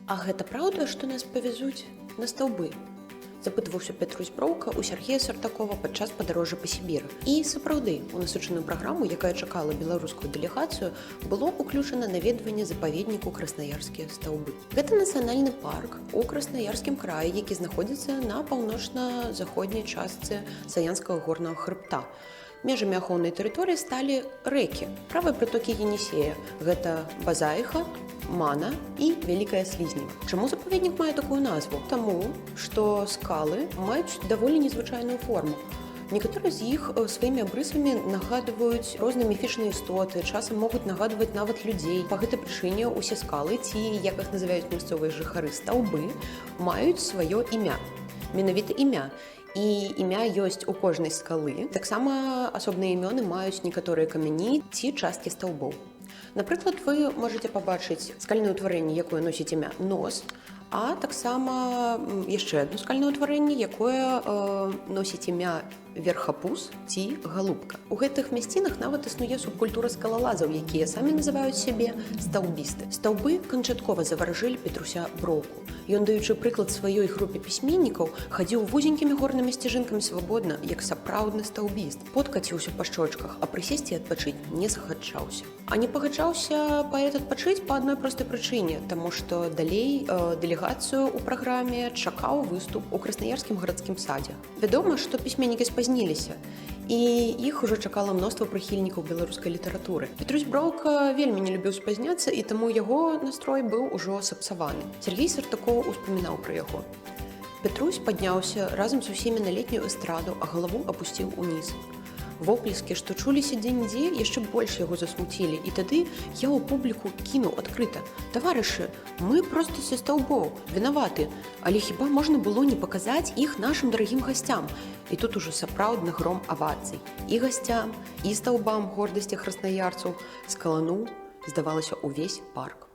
А гэта праўда, што нас павязуць на стаўбы? Запытваўся Петрусь Броўка ў Сергея Сартакова падчас падарожжа па Сібіры. І сапраўды, у насычаную праграму, якая чакала беларускую дэлегацыю, было ўключана наведванне запаведніку краснаярскія стаўбы. Гэта нацыянальны парк у краснаярскім краі, які знаходзіцца на паўночна-заходняй частцы Саянскага горнага хрыбта. Межамі ахоўнай тэрыторыі сталі рэкі, правыя прытокі Енісея. Гэта Базаіха, Мана і Вялікая Слізніва. Чаму запаведнік мае такую назву? Таму, што скалы маюць даволі незвычайную форму. Некаторыя з іх сваімі абрысамі нагадваюць розныя міфічныя істоты, часам могуць нагадваць нават людзей. Па гэтай прычыне ўсе скалы, ці, як іх называюць мясцовыя жыхары, стаўбы, маюць сваё імя. Менавіта імя. І імя ёсць у кожнай скалы. Таксама асобныя імёны маюць некаторыя камяні ці часткі стаўбоў. Напрыклад, вы можаце пабачыць скальнае ўтварэнне, якое носіць імя нос, а таксама яшчэ адно скальнае ўтварэнне, якое носіць імя верхапус ці галубка. У гэтых мясцінах нават існуе субкультура скалалазаў, якія самі называюць сябе стаўбісты. Стаўбы канчаткова заваражылі Петруся Броўку. Ён, даючы прыклад сваёй групе пісьменнікаў, хадзіў вузенькімі горнымі сцяжынкамі свабодна, як сапраўдны стаўбіст. Пот каціўся па шчочках, а прысесці і адпачыць не загаджаўся. А не пагаджаўся паэт адпачыць па адной простай прычыне, таму што далей дэлегацыю ў праграме чакаў выступ у краснаярскім гарадскім садзе. Вядома, што пісьменнікі спазніліся, і іх ужо чакала мноства прыхільнікаў беларускай літаратуры. Петрусь Броўка вельмі не любіў спазняцца, і таму яго настрой быў ужо сапсаваны. Сергей Сартаков успамінаў пра яго. Петрусь падняўся разам з усімі на летнюю эстраду, а галаву апусціў уніз. Воплескі, што чуліся дзе-нідзе, яшчэ больш яго засмуцілі, і тады я ў публіку кінуў адкрыта: «Таварышы, мы проста са стаўбоў, вінаваты, але хіба можна было не паказаць іх нашым дарагім гасцям?» І тут ужо сапраўдны гром авацый. І гасцям, і стаўбам гордасці краснаярцаў скалануў, здавалася, увесь парк.